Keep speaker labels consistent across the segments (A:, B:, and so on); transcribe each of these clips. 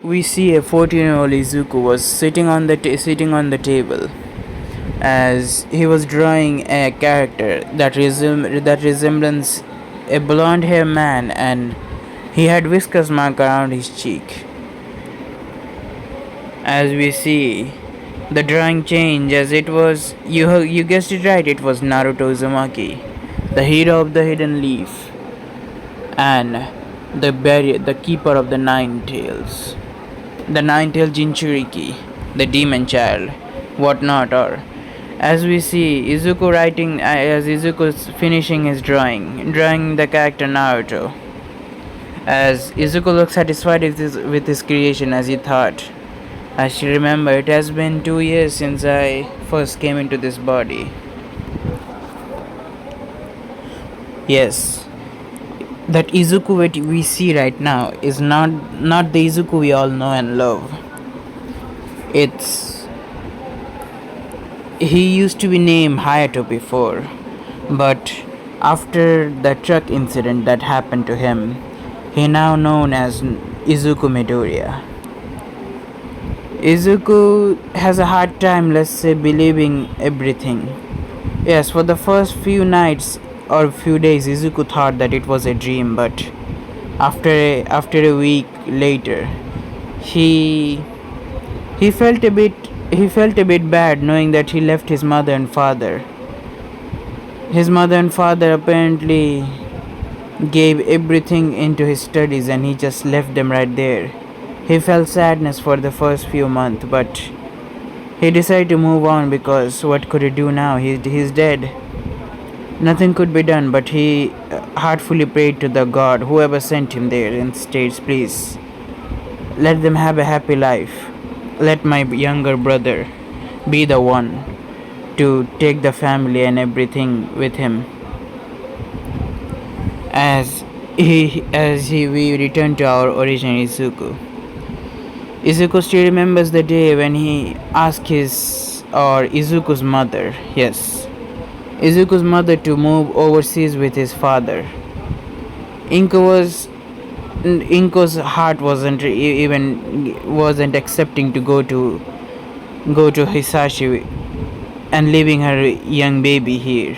A: We see a 14-year-old Izuku was sitting on the table as he was drawing a character that resembles a blonde haired man, and he had whiskers mark around his cheek. As we see the drawing change, as it was, you guessed it right, it was Naruto Uzumaki, the hero of the hidden leaf, and the keeper of the nine tails, the nine-tailed Jinchuriki, the demon child, whatnot. Or as we see Izuku as Izuku's finishing his drawing the character Naruto, as Izuku looks satisfied with his creation, as he thought, I should remember, it has been 2 years since I first came into this body. Yes, that Izuku that we see right now is not the Izuku we all know and love. It's He used to be named Hayato before, but after the truck incident that happened to him, he now known as Izuku Midoriya. Izuku has a hard time, let's say, believing everything. Yes, for the first few nights or few days, Izuku thought that it was a dream, but after a week later, he he felt a bit he felt a bit bad knowing that he left his mother and father. His mother and father apparently gave everything into his studies and he just left them right there. He felt sadness for the first few months, but he decided to move on because what could he do now? He's dead. Nothing could be done, but he heartfully prayed to the God, whoever sent him there, and states, please, let them have a happy life. Let my younger brother be the one to take the family and everything with him. As we return to our original Izuku. Izuku still remembers the day when he asked Izuku's mother, yes, Izuku's mother to move overseas with his father. Inko's heart wasn't accepting to go to Hisashi and leaving her young baby here.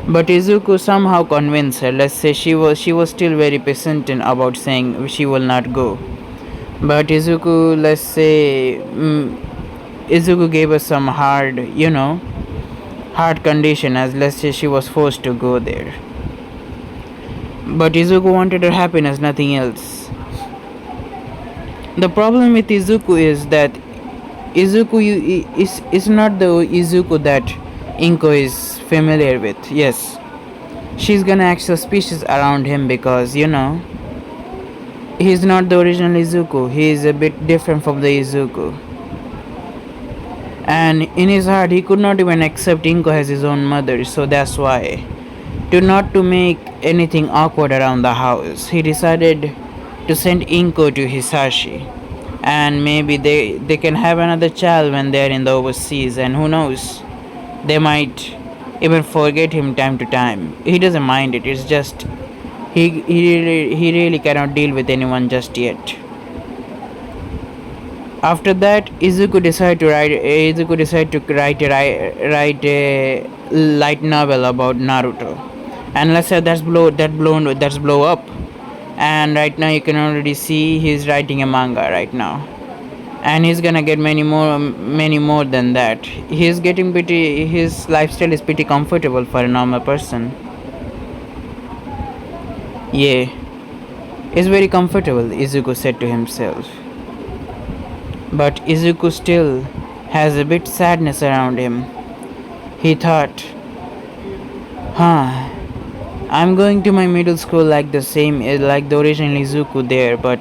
A: But Izuku somehow convinced her. Let's say she was still very persistent about saying she will not go. But Izuku, Izuku gave us some hard condition, as let's say she was forced to go there. But Izuku wanted her happiness, nothing else. The problem with Izuku is that is not the Izuku that Inko is familiar with. Yes, she's gonna act suspicious around him because he's not the original Izuku. He is a bit different from the Izuku. And in his heart, he could not even accept Inko as his own mother, so that's why, to make anything awkward around the house, he decided to send Inko to Hisashi. And maybe they can have another child when they're in the overseas, and who knows, they might even forget him time to time. He doesn't mind it, it's just he really cannot deal with anyone just yet. After that, Izuku decided to write a light novel about Naruto, and let's say that's blow up. And right now you can already see he's writing a manga right now, and he's gonna get many more than that. His lifestyle is pretty comfortable for a normal person. Yeah, it's very comfortable, Izuku said to himself. But Izuku still has a bit sadness around him. He thought, I'm going to my middle school like the original Izuku there, but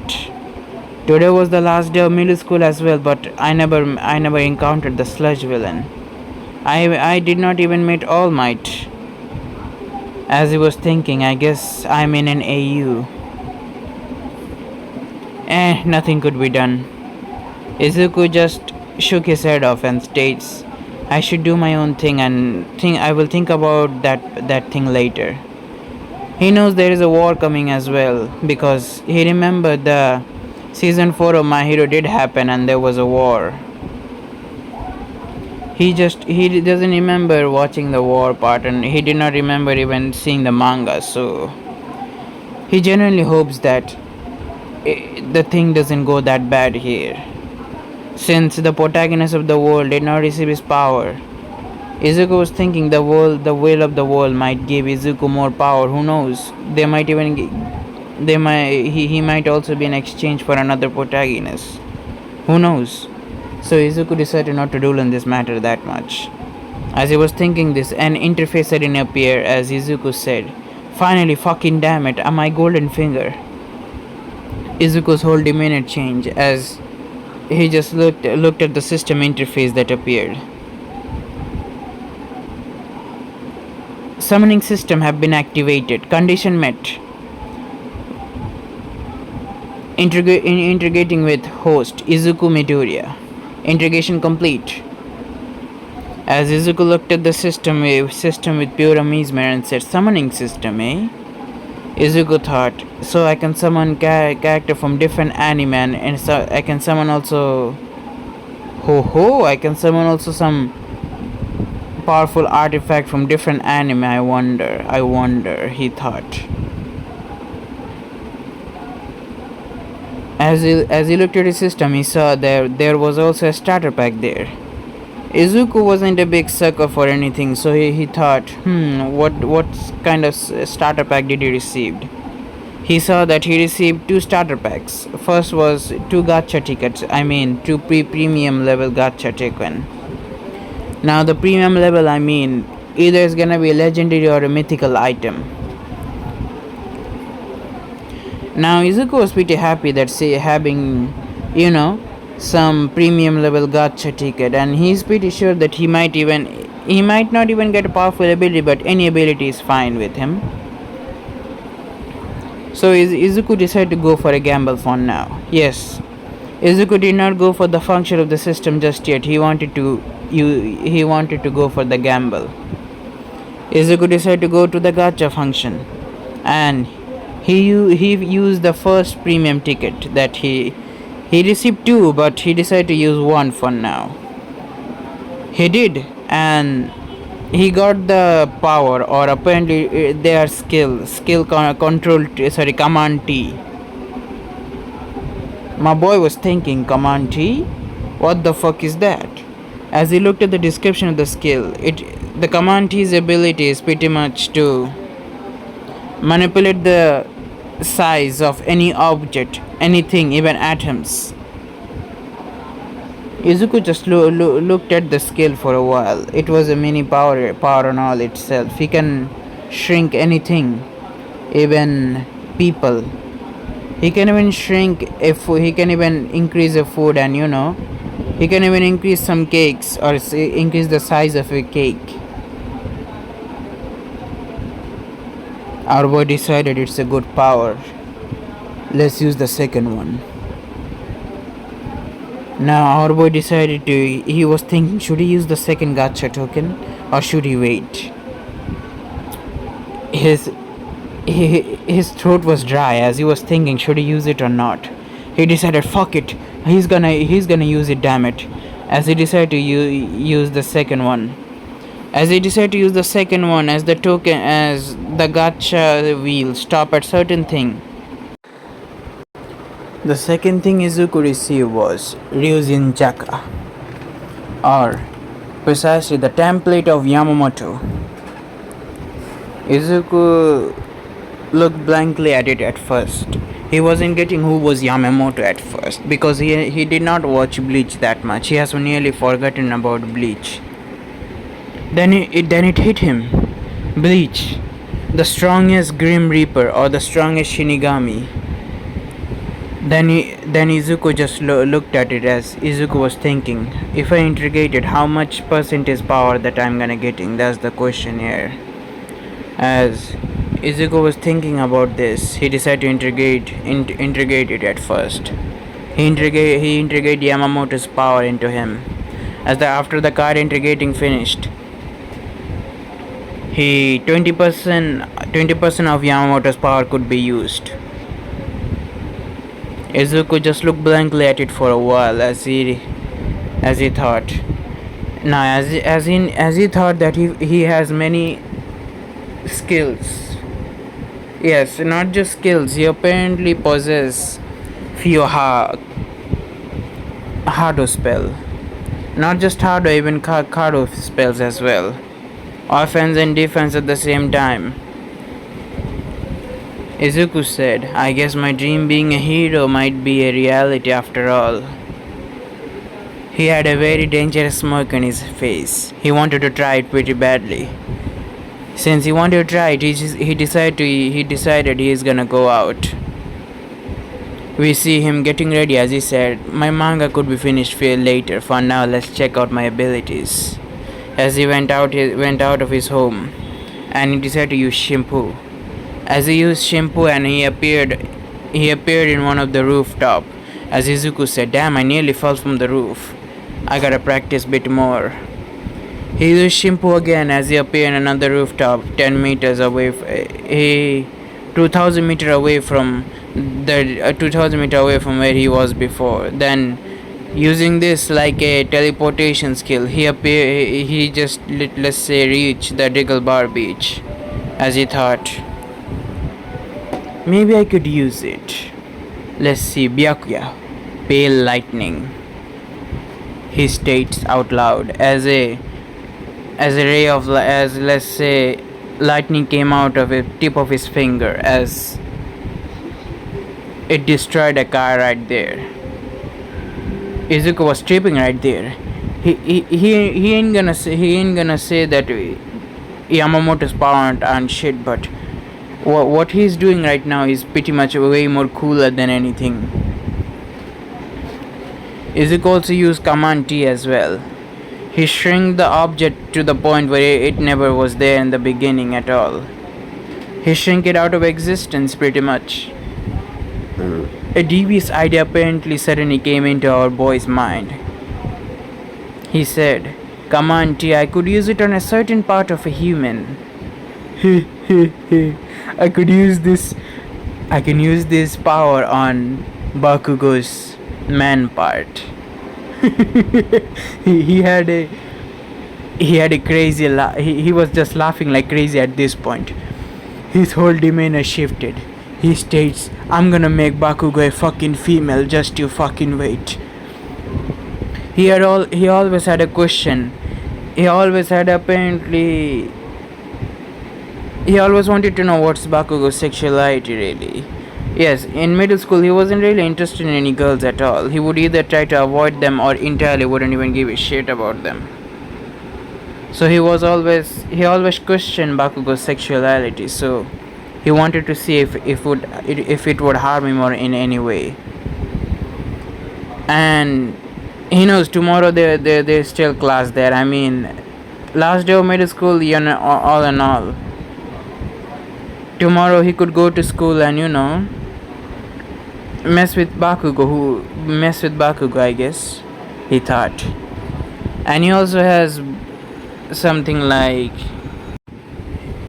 A: today was the last day of middle school as well, but I never encountered the sludge villain. I did not even meet All Might. As he was thinking, I guess I'm in an AU. Nothing could be done. Izuku just shook his head off and states, I should do my own thing and I will think about that thing later. He knows there is a war coming as well, because he remembered the Season 4 of My Hero did happen and there was a war. He doesn't remember watching the war part, and he did not remember even seeing the manga, so he genuinely hopes that the thing doesn't go that bad here. Since the protagonist of the world did not receive his power, Izuku was thinking the will of the world might give Izuku more power. Who knows? They might even, he might also be in exchange for another protagonist. Who knows? So Izuku decided not to dwell on this matter that much. As he was thinking this, an interface suddenly appeared as Izuku said, "Finally, fucking damn it, my golden finger." Izuku's whole demeanor changed as he just looked at the system interface that appeared. Summoning system have been activated. Condition met. Integrating with host Izuku Midoriya. Integration complete. As Izuku looked at the system with pure amazement and said, "Summoning system, eh?" Izuku thought, "So I can summon character from different anime and so I can summon also... I can summon also some powerful artifact from different anime. I wonder, he thought. As he looked at his system, he saw there was also a starter pack there. Izuku wasn't a big sucker for anything, so he thought, what kind of starter pack did he receive? He saw that he received 2 starter packs. First was 2 gacha tickets, 2 premium level gacha token. Now the premium level, either it's gonna be a legendary or a mythical item. Now Izuku was pretty happy that having, some premium level gacha ticket, and he's pretty sure that he might not even get a powerful ability, but any ability is fine with him. So Izuku decided to go for a gamble for now. Yes, Izuku did not go for the function of the system just yet. He wanted to go for the gamble. Izuku decided to go to the gacha function, and he used the first premium ticket that he received 2, but he decided to use 1 for now. He did, and he got the power, or apparently their command T. My boy was thinking, command T? What the fuck is that? As he looked at the description of the skill, the command T's ability is pretty much to manipulate the size of any object, anything, even atoms. Izuku just looked at the skill for a while. It was a mini power on all itself. He can shrink anything, even people. He can even he can even increase a food, and he can even increase some cakes or increase the size of a cake. Our boy decided it's a good power. Let's use the second one. Now our boy decided he was thinking, should he use the second gacha token or should he wait? His throat was dry as he was thinking, should he use it or not? He decided, fuck it, he's gonna use it, damn it. As he decided to use the second one. As he decided to use the second one as the token, as the gacha wheel stop at certain thing. The second thing Izuku received was Ryujin Jaka, or precisely the template of Yamamoto. Izuku looked blankly at it at first. He wasn't getting who was Yamamoto at first because he did not watch Bleach that much. He has nearly forgotten about Bleach. Then it hit him. Bleach, the strongest Grim Reaper or the strongest Shinigami. Then Izuku just looked at it as Izuku was thinking, if I integrate it, how much percentage power that I'm gonna getting? That's the question here. As Izuku was thinking about this, he decided to integrate it at first. He integrated Yamamoto's power into him. After the card integrating finished, he 20% of Yamamoto's power could be used. Izuku just looked blankly at it for a while as he thought. Now, as he thought that he has many skills. Yes, not just skills. He apparently possesses few Hado spell. Not just Hado, even Kado spells as well. Offense and defense at the same time. Izuku said, I guess my dream being a hero might be a reality after all. He had a very dangerous smirk on his face. He wanted to try it pretty badly. Since he wanted to try it, he decided he is gonna go out. We see him getting ready as he said, my manga could be finished later. For now, let's check out my abilities. As he went out of his home, and he decided to use shampoo. As he used shampoo and he appeared in one of the rooftop. As Izuku said, damn, I nearly fell from the roof. I gotta practice bit more. He used shampoo again as he appeared in another rooftop 10 meters away. 2000 meter away from the 2000 meter away from where he was before. Then, using this like a teleportation skill, he just let's say reached the Diggle Bar beach. As he thought, maybe I could use it. Let's see, Byakuya, pale lightning. He states out loud as a ray of as let's say lightning came out of the tip of his finger as it destroyed a car right there. Izuku was tripping right there. He ain't gonna say that Yamamoto's power and shit, but what he's doing right now is pretty much way more cooler than anything. Izuku also used Command T as well. He shrank the object to the point where it never was there in the beginning at all. He shrank it out of existence pretty much. A devious idea apparently suddenly came into our boy's mind. He said, Command T, I could use it on a certain part of a human. I can use this power on Bakugo's man part. he had a crazy he was just laughing like crazy at this point. His whole demeanor shifted. He states, I'm gonna make Bakugo a fucking female, just you fucking wait. He always had a question. He always wanted to know what's Bakugo's sexuality really. Yes, in middle school he wasn't really interested in any girls at all. He would either try to avoid them or entirely wouldn't even give a shit about them. So he always questioned Bakugo's sexuality, so he wanted to see if it would harm him or in any way. And he knows tomorrow there's still class there. I mean, last day of middle school, all in all. Tomorrow he could go to school and mess with Bakugo, I guess, he thought. And he also has something like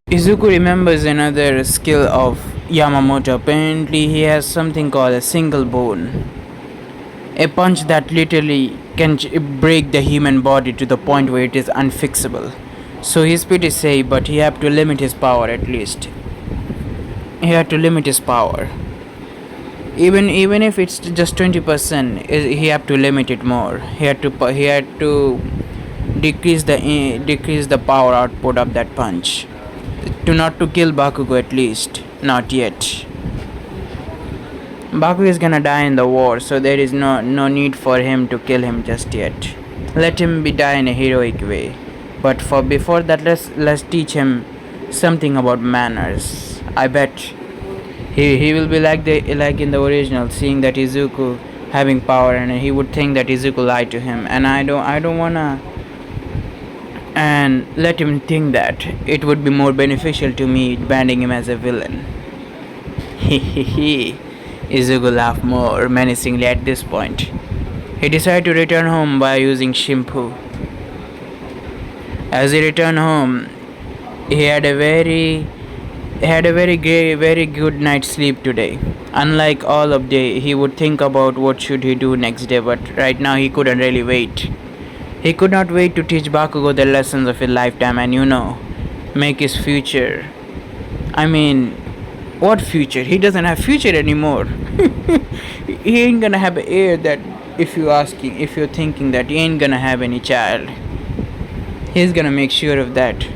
A: Izuku remembers another skill of Yamamoto. Apparently he has something called a single bone. A punch that literally can break the human body to the point where it is unfixable. So he's pretty safe, but he had to limit his power at least. He had to limit his power. Even if it's just 20%, he had to limit it more. He had to decrease the power output of that punch. Not to kill Bakugo at least, not yet. Bakugo is gonna die in the war, so there is no need for him to kill him just yet. Let him die in a heroic way. But before that, let's teach him something about manners. I bet he will be like in the original, seeing that Izuku having power, and he would think that Izuku lied to him. And I don't wanna and let him think that it would be more beneficial to me branding him as a villain. Hehehe. Izuku laughed more menacingly at this point. He decided to return home by using shampoo. As he returned home, he had a He had a very good night's sleep today. Unlike all of day, he would think about what should he do next day, but right now he couldn't really wait. He could not wait to teach Bakugo the lessons of his lifetime and make his future. I mean, what future? He doesn't have future anymore. He ain't gonna have an heir that if you're thinking that he ain't gonna have any child. He's gonna make sure of that.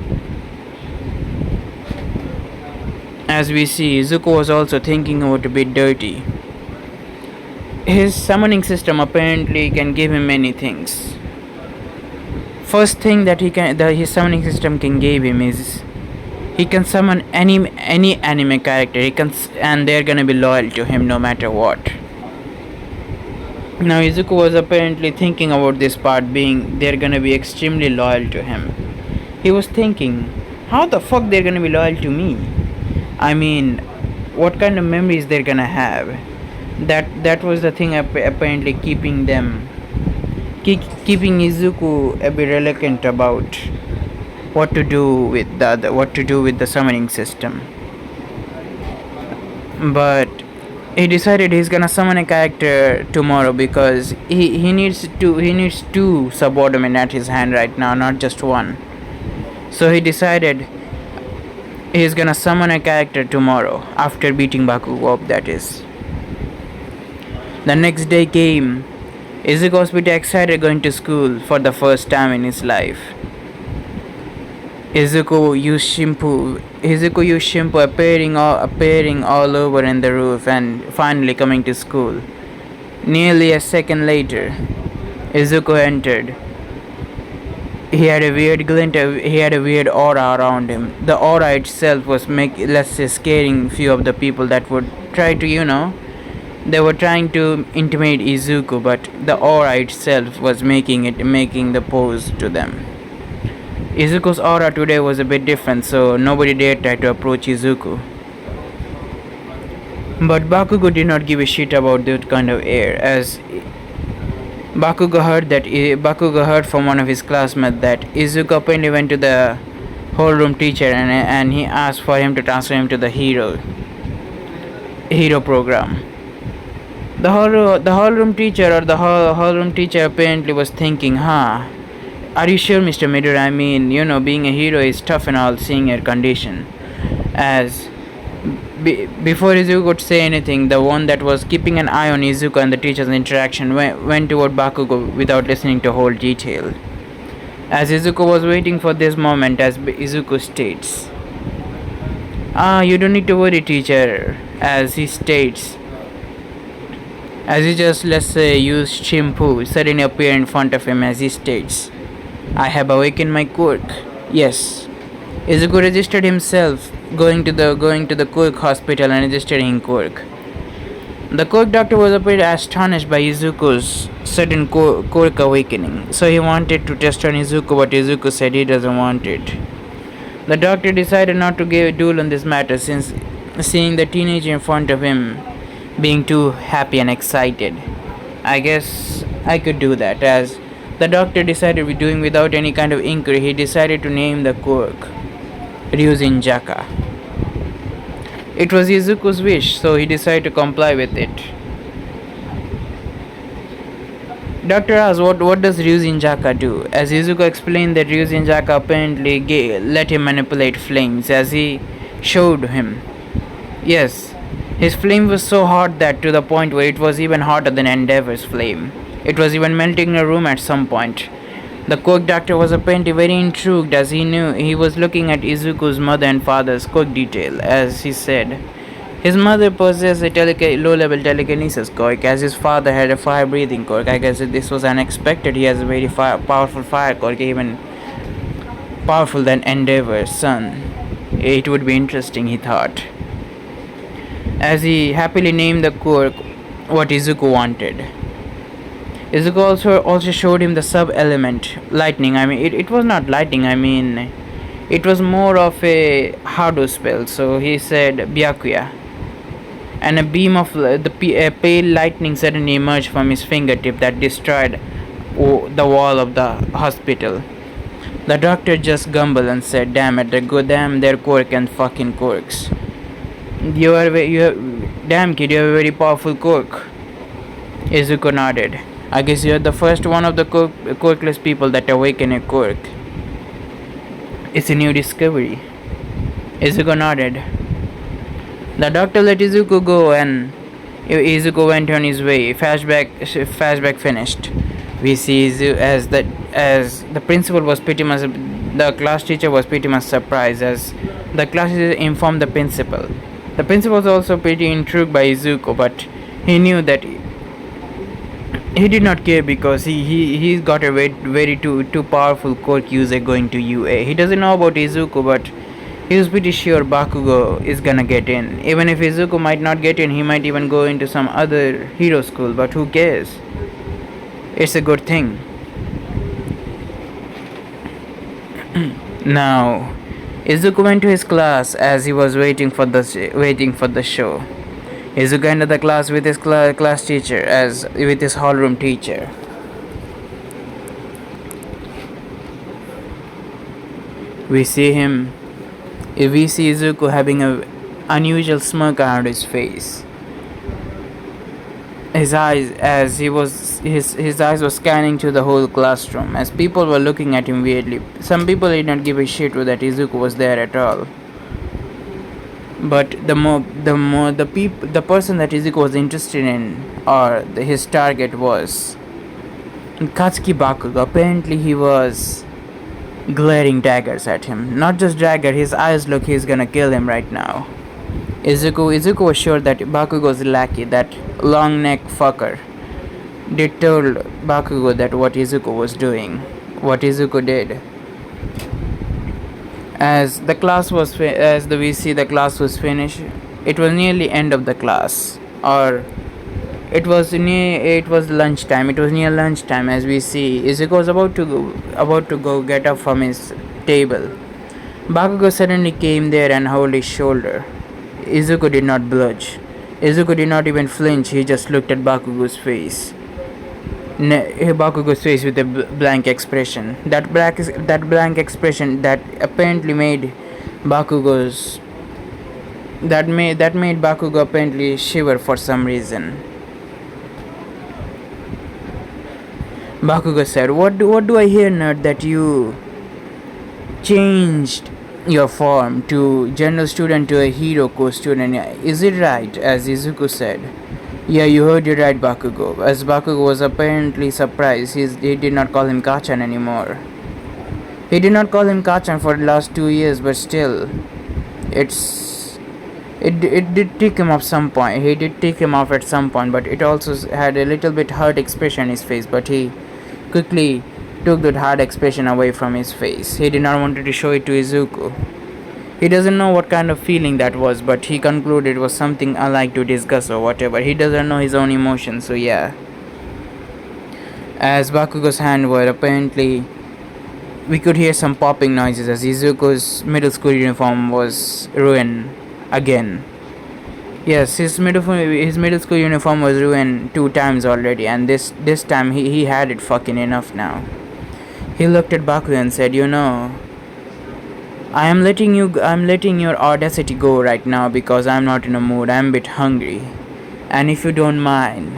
A: As we see, Izuku was also thinking about a bit dirty. His summoning system apparently can give him many things. First thing that his summoning system can give him is he can summon any anime character. And they're gonna be loyal to him no matter what. Now Izuku was apparently thinking about this part being they're gonna be extremely loyal to him. He was thinking, how the fuck they're gonna be loyal to me? I mean, what kind of memories they're gonna have? That was the thing apparently keeping Izuku a bit reluctant about what to do with the summoning system. But he decided he's gonna summon a character tomorrow because he needs two subordinate at his hand right now, not just one. So he decided he's gonna summon a character tomorrow after beating Bakugo up, that is. The next day came. Izuku was pretty excited going to school for the first time in his life. Izuku used shampoo appearing all over in the roof and finally coming to school. Nearly a second later, Izuku entered. He had a weird aura around him. The aura itself was scaring few of the people that would try to they were trying to intimidate Izuku, but the aura itself was making the pose to them. Izuku's aura today was a bit different, so nobody dared try to approach Izuku. But Bakugo did not give a shit about that kind of air, as Bakugo heard from one of his classmates that Izuku apparently went to the homeroom teacher and he asked for him to transfer him to the hero program. The homeroom teacher apparently was thinking, are you sure, Mr. Midori? I mean, being a hero is tough and all, seeing your condition. As before Izuku could say anything, the one that was keeping an eye on Izuku and the teacher's interaction went toward Bakugo without listening to whole detail. As Izuku was waiting for this moment, as Izuku states, you don't need to worry, teacher, as he states. As he just, let's say, used shampoo, suddenly appear in front of him as he states, I have awakened my quirk. Yes. Izuku registered himself, going to the quirk hospital and registering quirk. The quirk doctor was a bit astonished by Izuku's sudden quirk awakening, so he wanted to test on Izuku, but Izuku said he doesn't want it. The doctor decided not to give a duel on this matter, since seeing the teenager in front of him being too happy and excited. I guess I could do that, as the doctor decided doing without any kind of inquiry. He decided to name the quirk Ryuzinjaka. It was Izuku's wish, so he decided to comply with it. Doctor asked what does Ryuzinjaka do, as Izuku explained that Ryuzinjaka apparently let him manipulate flames, as he showed him. Yes, his flame was so hot that to the point where it was even hotter than Endeavor's flame. It was even melting in a room at some point. The quirk doctor was apparently very intrigued, as he knew he was looking at Izuku's mother and father's quirk detail, as he said. His mother possessed a low-level telekinesis quirk, as his father had a fire-breathing quirk. I guess this was unexpected. He has a very powerful fire quirk, even powerful than Endeavor's son. It would be interesting, he thought. As he happily named the quirk what Izuku wanted. Izuku also showed him the sub-element, lightning. I mean, it was not lightning, I mean, it was more of a Hado spell, so he said Byakuya. And a beam of a pale lightning suddenly emerged from his fingertip that destroyed the wall of the hospital. The doctor just grumbled and said, "Damn it, the goddamn their quirk and fucking quirks. You have, damn kid, you have a very powerful quirk." Izuku nodded. "I guess you're the first one of the quirkless people that awaken a quirk. It's a new discovery." Izuku nodded. The doctor let Izuku go and Izuku went on his way. Flashback finished. We see as the principal was pretty much the class teacher was pretty much surprised as the class teacher informed the principal. The principal was also pretty intrigued by Izuku, but he knew that he did not care because he's got a very too powerful quirk user going to UA. He doesn't know about Izuku, but he was pretty sure Bakugo is gonna get in. Even if Izuku might not get in, he might even go into some other hero school, but who cares? It's a good thing. Now, Izuku went to his class as he was waiting for the show. Izuku entered the class with his class teacher with his hallroom teacher. We see Izuku having an unusual smirk around his face. His eyes were scanning to the whole classroom as people were looking at him weirdly. Some people did not give a shit that Izuku was there at all. But the person that Izuku was interested in, or his target, was Katsuki Bakugo. Apparently he was glaring daggers at him. Not just dagger, his eyes look he's gonna kill him right now. Izuku was sure that Bakugo's lackey, that long neck fucker, did told Bakugo that what Izuku was doing, what Izuku did. As the class was the class was finished, it was nearly end of the class, or it was lunchtime. It was near lunchtime as we see Izuku was about to go get up from his table. Bakugo suddenly came there and held his shoulder. Izuku did not budge. Izuku did not even flinch. He just looked at Bakugo's face. Bakugo's face with a blank expression. That blank expression that apparently made Bakugo's that made Bakugo apparently shiver for some reason. Bakugo said, "What do I hear, nerd? That you changed your form to general student to a hero course student? Is it right?" As Izuku said, "Yeah, you heard it right, Bakugo." As Bakugo was apparently surprised, he did not call him Kachan anymore. He did not call him Kachan for the last 2 years, but still, it did tick him off some point. He did tick him off at some point, but it also had a little bit hurt expression in his face. But he quickly took that hard expression away from his face. He did not want to show it to Izuku. He doesn't know what kind of feeling that was, but he concluded it was something unlike to discuss or whatever. He doesn't know his own emotions, so yeah. As Bakugo's hand were apparently, we could hear some popping noises as Izuku's middle school uniform was ruined again. Yes, his middle school uniform was ruined 2 times already, and this time he had it fucking enough now. He looked at Bakugo and said, "You know, I'm letting your audacity go right now because I'm not in a mood. I'm a bit hungry. And if you don't mind,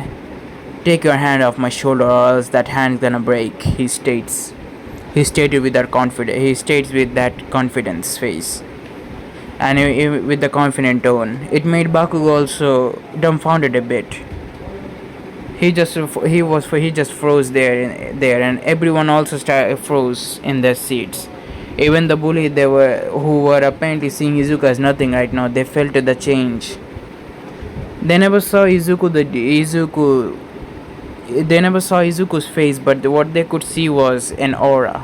A: take your hand off my shoulder or else that hand's gonna break," he states. He stated with that confidence. He states with that confidence face, and with the confident tone. It made Bakugo also dumbfounded a bit. He just froze there, and everyone also froze in their seats. Even the bully who were apparently seeing Izuku as nothing right now, they felt the change. They never saw Izuku's face, but what they could see was an aura.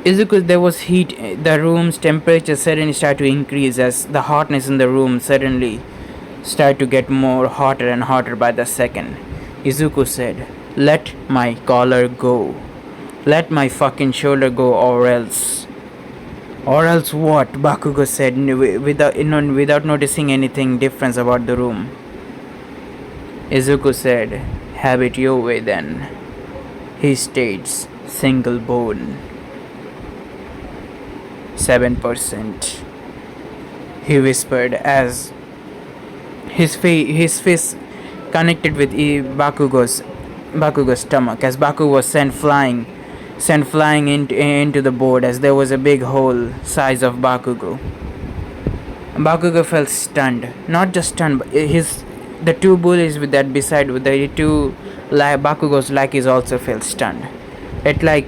A: There was heat. The room's temperature suddenly started to increase as the hotness in the room suddenly started to get more hotter and hotter by the second. Izuku said, "Let my collar go. Let my fucking shoulder go, or else." "Or else what?" Bakugo said without noticing anything different about the room. Izuku said, "Have it your way then," he states, Single bone. 7%. He whispered as his face connected with Bakugo's stomach as Bakugo was sent flying into the board as there was a big hole size of Bakugo. Bakugo felt stunned. Not just stunned, but the two bullies with that beside with the two Bakugo's lackeys also felt stunned. It like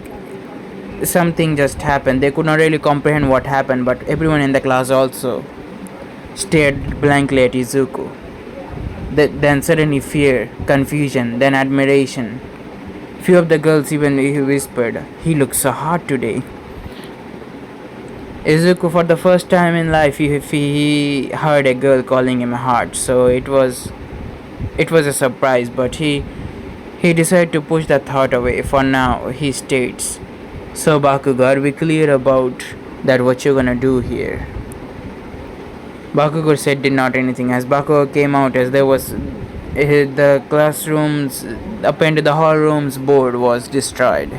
A: something just happened. They could not really comprehend what happened, but everyone in the class also stared blankly at Izuku. Then suddenly fear, confusion, then admiration. Few of the girls even whispered, "He looks so hot today." Izuku, for the first time in life, he heard a girl calling him hot, so it was a surprise. But he decided to push that thought away. For now, he states, "So Bakugo, are we clear about that? What you gonna do here?" Bakugo said did not anything as Bakugo came out as there was the classrooms up into the hall rooms board was destroyed.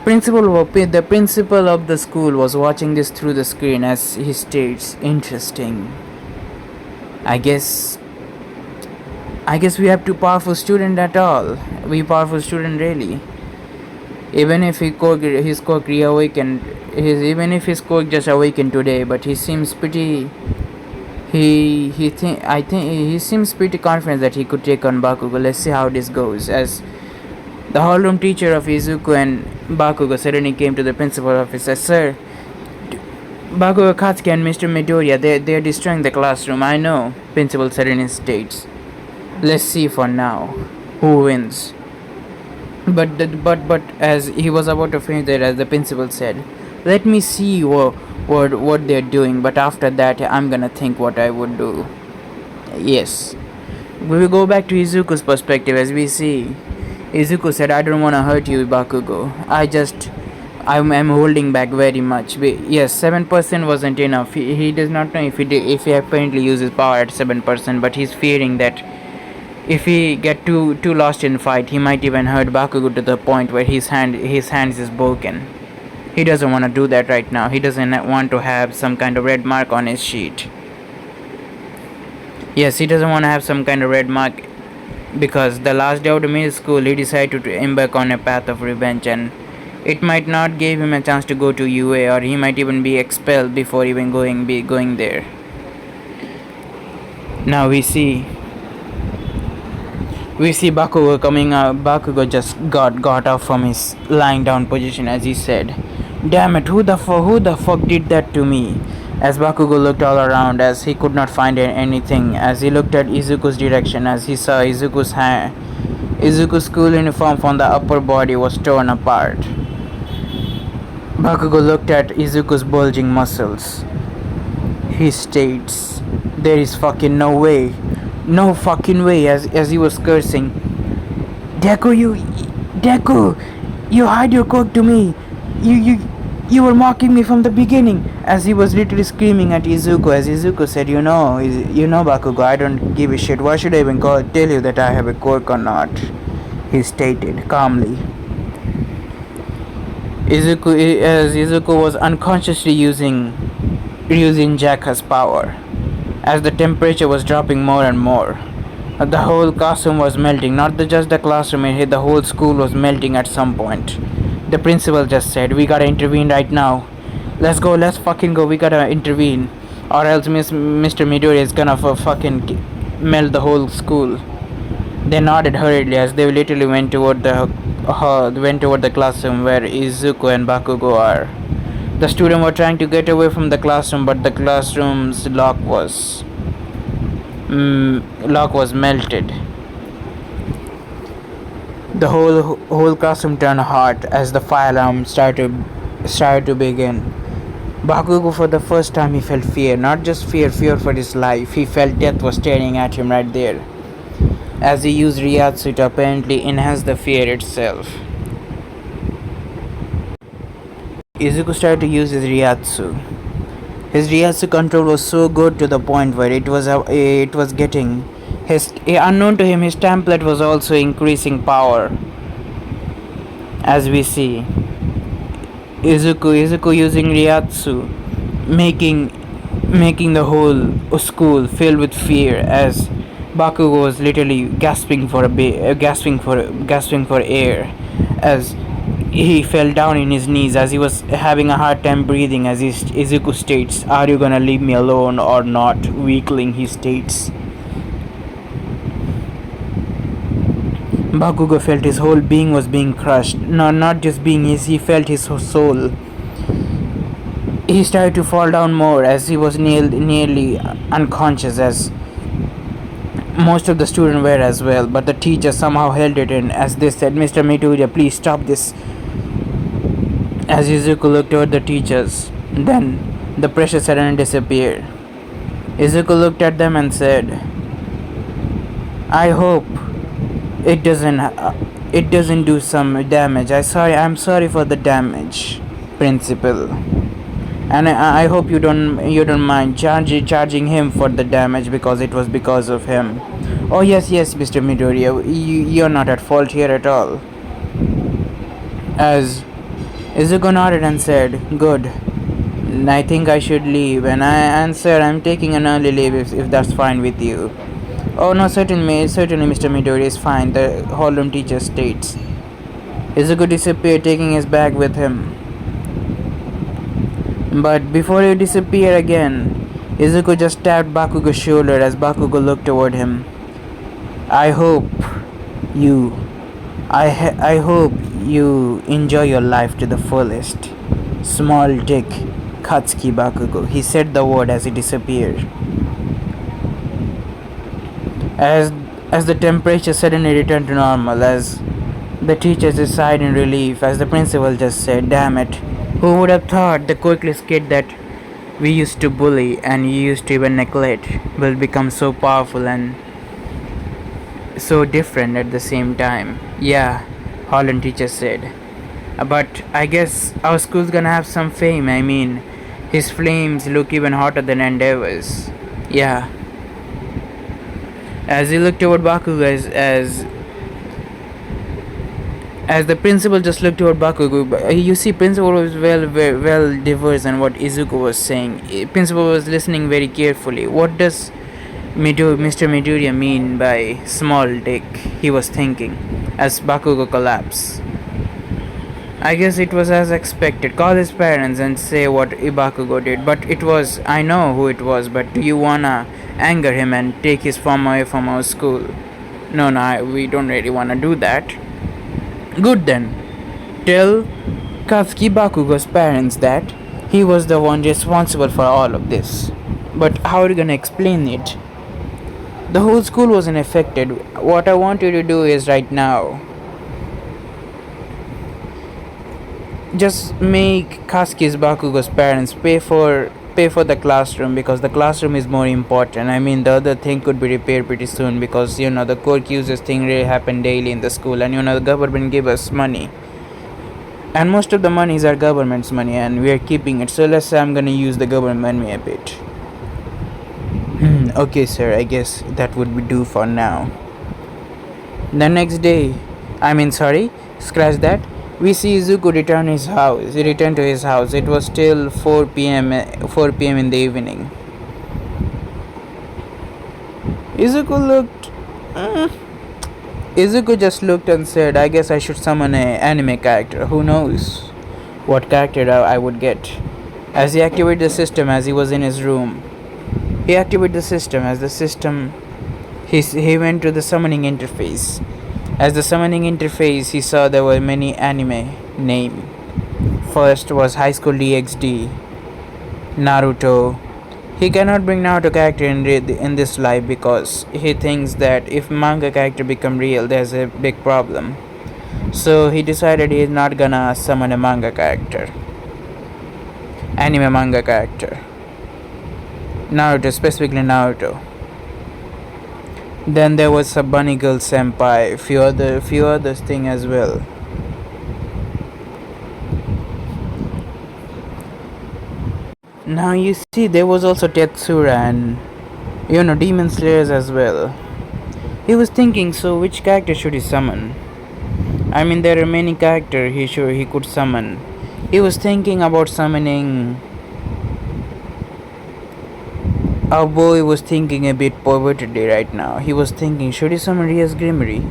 A: The principal of the school was watching this through the screen as he states, "Interesting. I guess we have too powerful student at all. We powerful student really. Even if his quirk reawakened, even if his quirk just awakened today, but he seems pretty. I think he seems pretty confident that he could take on Bakugo. Let's see how this goes." As the hallroom teacher of Izuku and Bakugo suddenly came to the principal office. "Sir, Bakugo, Katsuki, and Mr. Midoriya, they're destroying the classroom." "I know," principal suddenly states. "Let's see for now who wins." But as he was about to finish that, as the principal said, "Let me see what they're doing. But after that, I'm gonna think what I would do." Yes, we will go back to Izuku's perspective as we see. Izuku said, "I don't want to hurt you, Bakugo. I'm holding back very much." Yes, 7% wasn't enough. He does not know if he apparently uses power at 7%, but he's fearing that if he get too lost in fight, he might even hurt Bakugo to the point where his hands is broken. He doesn't want to do that right now. He doesn't want to have some kind of red mark on his sheet. Yes, he doesn't want to have some kind of red mark because the last day of the middle school he decided to embark on a path of revenge, and it might not give him a chance to go to UA, or he might even be expelled before even going there. Now we see Bakugo coming out. Bakugo just got up from his lying down position as he said, "Damn it, who the fuck did that to me?" As Bakugo looked all around as he could not find anything, as he looked at Izuku's direction as he saw Izuku's school uniform from the upper body was torn apart. Bakugo looked at Izuku's bulging muscles. He states, "There is fucking no way. No fucking way," as he was cursing. Deku, you hide your quirk to me. You were mocking me from the beginning." As he was literally screaming at Izuku, as Izuku said, you know, Bakugo, I don't give a shit. Why should I even tell you that I have a quirk or not?" he stated calmly. Izuku was unconsciously using Jaka's power. As the temperature was dropping more and more, the whole classroom was melting. Not just the classroom, the whole school was melting at some point. The principal just said, "We gotta intervene right now. Let's go, let's fucking go, we gotta intervene. Or else Mr. Midori is gonna fucking melt the whole school." They nodded hurriedly as they literally went toward the classroom where Izuku and Bakugo are. The students were trying to get away from the classroom, but the classroom's lock was melted. The whole classroom turned hot as the fire alarm started to begin. Bakugo, for the first time, he felt fear. Not just fear for his life. He felt death was staring at him right there. As he used Ryatsu to apparently enhance the fear itself. Izuku started to use his Ryatsu. His Ryatsu control was so good to the point where it was getting unknown to him. His template was also increasing power. As we see, Izuku using Ryatsu, making making the whole school filled with fear as Bakugo was literally gasping for air as he fell down in his knees as he was having a hard time breathing as Izuku states, "Are you gonna leave me alone or not?" Weakling, he states. Bakugo felt his whole being was being crushed. No, not just being his, he felt his soul. He started to fall down more as he was nearly unconscious as most of the students were as well, but the teacher somehow held it in as they said, "Mr. Midoriya, please stop this." As Izuku looked toward the teachers, then the pressure suddenly disappeared. Izuku looked at them and said, "I hope it doesn't do some damage. I'm sorry for the damage, principal. And I hope you don't mind charging him for the damage because it was because of him." "Oh yes, Mr. Midoriya, you're not at fault here at all." As Izuku nodded and said, "Good. I think I should leave." And I answered, "I'm taking an early leave if that's fine with you." "Oh no, certainly, Mr. Midori is fine," the Hold'em teacher states. Izuku disappeared, taking his bag with him. But before he disappeared again, Izuku just tapped Bakugo's shoulder as Bakugo looked toward him. I hope you I hope you enjoy your life to the fullest. Small dick Katsuki Bakugo." He said the word as he disappeared. As the temperature suddenly returned to normal, as the teachers sighed in relief, as the principal just said, "Damn it. Who would have thought the quirkless kid that we used to bully and you used to even neglect will become so powerful and so different at the same time?" "Yeah," Holland teacher said. "But I guess our school's gonna have some fame. I mean, his flames look even hotter than Endeavor's." "Yeah." As he looked toward Bakugo, as the principal just looked toward Bakugo, you see, principal was well diverse in what Izuku was saying. Principal was listening very carefully. What does Mr. Midoriya mean by small dick? He was thinking as Bakugo collapsed. "I guess it was as expected. Call his parents and say what Bakugo did." "But it was, I know who it was, but do you wanna anger him and take his form away from our school?" No, we don't really wanna do that." "Good then. Tell Katsuki Bakugo's parents that he was the one responsible for all of this." "But how are you gonna explain it?" "The whole school wasn't affected. What I want you to do is right now, just make Katsuki Bakugo's parents pay for the classroom because the classroom is more important. I mean, the other thing could be repaired pretty soon because the quirk users thing really happen daily in the school, and the government give us money, and most of the money is our government's money, and we are keeping it. So let's say I'm gonna use the government money a bit." "Okay, sir. I guess that would be do for now." The next day, scratch that. We see Izuku return his house. He returned to his house. It was still 4 p.m. 4 p.m. in the evening. Izuku looked. Izuku just looked and said, "I guess I should summon an anime character. Who knows what character I would get?" As he activated the system, as he was in his room, he activated the system. As the system, he went to the summoning interface. As the summoning interface, he saw there were many anime names. First was High School DxD, Naruto. He cannot bring Naruto character in this life because he thinks that if manga character become real, there's a big problem. So he decided he is not gonna summon a manga character, anime manga character. Naruto, specifically Naruto. Then there was a Bunny Girl Senpai, few others thing as well. Now you see, there was also Tetsura and Demon Slayers as well. He was thinking, so which character should he summon? I mean, there are many characters he could summon. He was thinking about summoning. Our boy was thinking a bit pervertedly right now. He was thinking, should he summon Ria's Grimmery?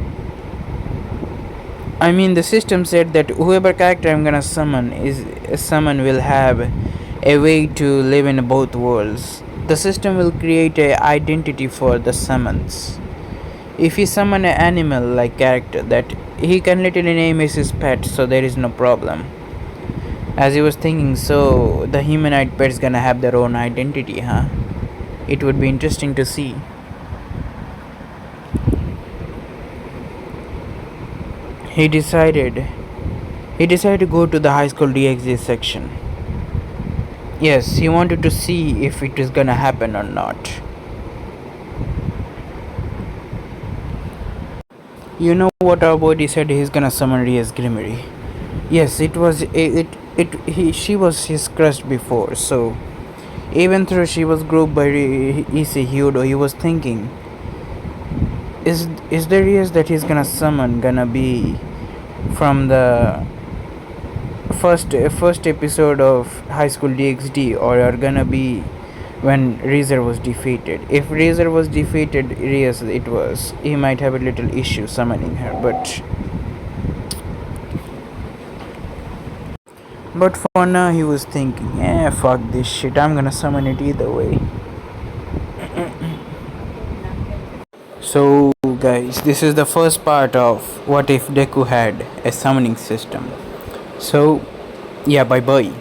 A: I mean, the system said that whoever character I'm gonna summon will have a way to live in both worlds. The system will create a identity for the summons. If he summon an animal like character, that he can literally name as his pet, so there is no problem. As he was thinking, so the humanoid pets gonna have their own identity, huh? It would be interesting to see. He decided he decided to go to the high school DXD section. Yes, he wanted to see if it is gonna happen or not. You know what our boy decided he's gonna summon Ria's Grimmery. Yes, it was it he she was his crush before, so even though she was groped by Issei Hyodo, he was thinking, is the Rias that he's gonna summon gonna be from the first episode of High School DxD, or are gonna be when Razor was defeated? If Razor was defeated, Rias it was, he might have a little issue summoning her, but for now he was thinking, fuck this shit, I'm gonna summon it either way. So guys, this is the first part of what if Deku had a summoning system. So yeah, bye bye.